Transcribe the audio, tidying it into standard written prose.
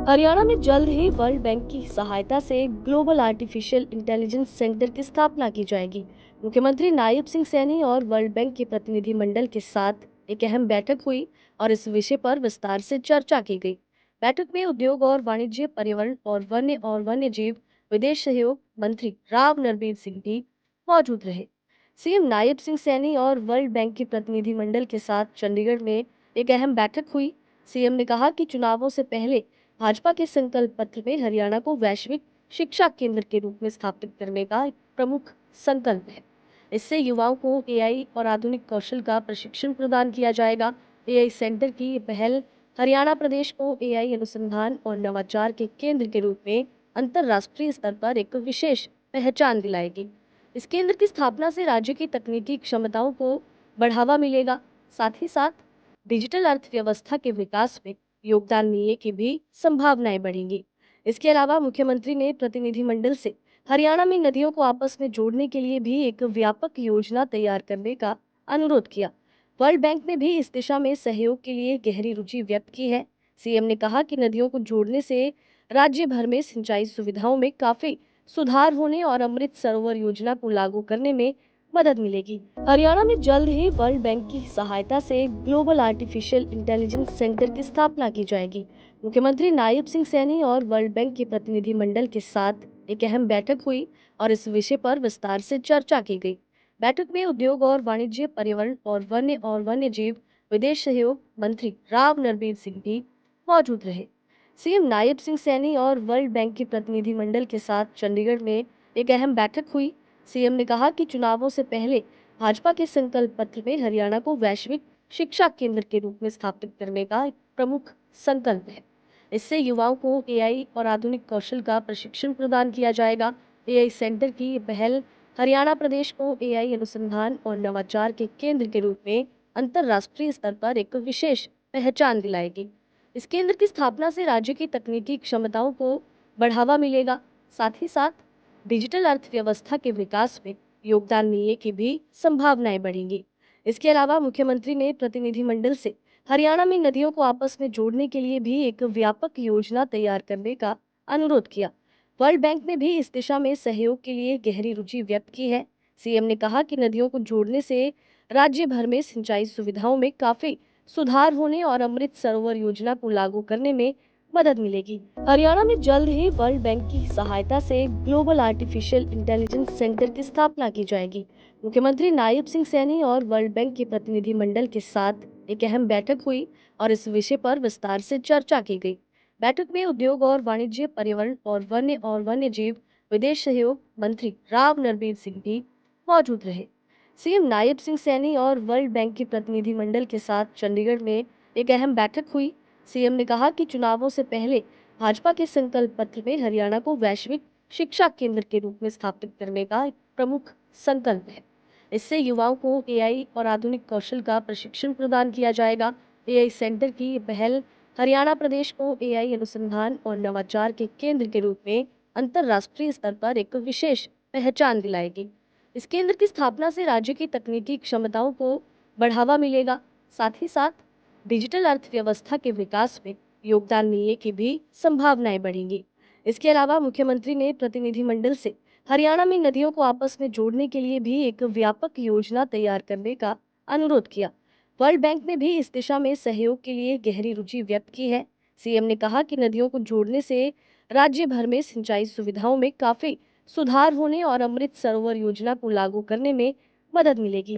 हरियाणा में जल्द ही world bank की सहायता से ग्लोबल आर्टिफिशियल इंटेलिजेंस सेंटर की स्थापना की जाएगी। मुख्यमंत्री नायब सिंह सैनी और वर्ल्ड बैंक के प्रतिनिधि मंडल के साथ एक अहम बैठक हुई और इस विषय पर विस्तार से चर्चा की गई। बैठक में उद्योग और वाणिज्य, पर्यावरण और वन्य जीव विदेश सहयोग मंत्री राव नरबीर सिंह भी मौजूद रहे। सीएम नायब सिंह सैनी और वर्ल्ड बैंक के प्रतिनिधि मंडल के साथ चंडीगढ़ में एक अहम बैठक हुई। सीएम ने कहा कि चुनावों से पहले भाजपा के संकल्प पत्र में हरियाणा को वैश्विक शिक्षा केंद्र के रूप में स्थापित करने का एक प्रमुख संकल्प है। इससे युवाओं को एआई और आधुनिक कौशल का प्रशिक्षण प्रदान किया जाएगा। एआई सेंटर की ये पहल हरियाणा प्रदेश को एआई अनुसंधान और नवाचार के केंद्र के रूप में अंतर्राष्ट्रीय स्तर पर एक विशेष पहचान दिलाएगी। इस केंद्र की स्थापना से राज्य की तकनीकी क्षमताओं को बढ़ावा मिलेगा, साथ ही साथ डिजिटल अर्थव्यवस्था के विकास में योगदान मिलने की भी संभावनाएं बढ़ेंगी। इसके अलावा मुख्यमंत्री ने प्रतिनिधिमंडल से हरियाणा में नदियों को आपस में जोड़ने के लिए भी एक व्यापक योजना तैयार करने का अनुरोध किया। वर्ल्ड बैंक ने भी इस दिशा में सहयोग के लिए गहरी रुचि व्यक्त की है। सीएम ने कहा कि नदियों को जोड़ने से राज्य भर में सिंचाई सुविधाओं में काफी सुधार होने और अमृत सरोवर योजना को लागू करने में मदद मिलेगी। हरियाणा में जल्द ही वर्ल्ड बैंक की सहायता से ग्लोबल आर्टिफिशियल इंटेलिजेंस सेंटर की स्थापना की जाएगी। मुख्यमंत्री नायब सिंह सैनी और वर्ल्ड बैंक के प्रतिनिधि मंडल के साथ एक अहम बैठक हुई और इस विषय पर विस्तार से चर्चा की गई। बैठक में उद्योग और वाणिज्य, पर्यावरण और वन्य जीव विदेश सहयोग मंत्री राव नरबीर सिंह भी मौजूद रहे। सीएम नायब सिंह सैनी और वर्ल्ड बैंक के प्रतिनिधि मंडल के साथ चंडीगढ़ में एक अहम बैठक हुई। सीएम ने कहा कि चुनावों से पहले भाजपा के संकल्प पत्र में हरियाणा को वैश्विक शिक्षा केंद्र के रूप में स्थापित करने का एक प्रमुख संकल्प है। इससे युवाओं को एआई और आधुनिक कौशल का प्रशिक्षण प्रदान किया जाएगा। एआई सेंटर की ये पहल हरियाणा प्रदेश को एआई अनुसंधान और नवाचार के केंद्र के रूप में अंतर्राष्ट्रीय स्तर पर एक विशेष पहचान दिलाएगी। इस केंद्र की स्थापना से राज्य की तकनीकी क्षमताओं को बढ़ावा मिलेगा, साथ ही साथ डिजिटल अर्थव्यवस्था के विकास में योगदान मिलने की भी संभावनाएं बढ़ेंगी। इसके अलावा मुख्यमंत्री ने प्रतिनिधिमंडल से हरियाणा में नदियों को आपस में जोड़ने के लिए भी एक व्यापक योजना तैयार करने का अनुरोध किया। वर्ल्ड बैंक ने भी इस दिशा में सहयोग के लिए गहरी रुचि व्यक्त की है। सीएम ने कहा कि नदियों को जोड़ने से राज्य भर में सिंचाई सुविधाओं में काफी सुधार होने और अमृत सरोवर योजना को लागू करने में मदद मिलेगी। हरियाणा में जल्द ही वर्ल्ड बैंक की सहायता से ग्लोबल आर्टिफिशियल इंटेलिजेंस सेंटर की स्थापना की जाएगी। मुख्यमंत्री नायब सिंह सैनी और वर्ल्ड बैंक के प्रतिनिधि मंडल के साथ एक अहम बैठक हुई और इस विषय पर विस्तार से चर्चा की गई। बैठक में उद्योग और वाणिज्य, पर्यावरण और वन्य जीव विदेश सहयोग मंत्री राव नरबीर सिंह भी मौजूद रहे। सीएम नायब सिंह सैनी और वर्ल्ड बैंक के प्रतिनिधि मंडल के साथ चंडीगढ़ में एक अहम बैठक हुई। सीएम ने कहा कि चुनावों से पहले भाजपा के संकल्प पत्र में हरियाणा को वैश्विक शिक्षा केंद्र के रूप में स्थापित करने का एक प्रमुख संकल्प है। इससे युवाओं को एआई और आधुनिक कौशल का प्रशिक्षण प्रदान किया जाएगा। एआई सेंटर की ये पहल हरियाणा प्रदेश को एआई अनुसंधान और नवाचार के केंद्र के रूप में अंतर्राष्ट्रीय स्तर पर एक विशेष पहचान दिलाएगी। इस केंद्र की स्थापना से राज्य की तकनीकी क्षमताओं को बढ़ावा मिलेगा, साथ ही साथ डिजिटल अर्थव्यवस्था के विकास में योगदान मिलने की भी संभावनाएं बढ़ेंगी। इसके अलावा मुख्यमंत्री ने प्रतिनिधिमंडल से हरियाणा में नदियों को आपस में जोड़ने के लिए भी एक व्यापक योजना तैयार करने का अनुरोध किया। वर्ल्ड बैंक ने भी इस दिशा में सहयोग के लिए गहरी रुचि व्यक्त की है। सीएम ने कहा कि नदियों को जोड़ने से राज्य भर में सिंचाई सुविधाओं में काफी सुधार होने और अमृत सरोवर योजना को लागू करने में मदद मिलेगी।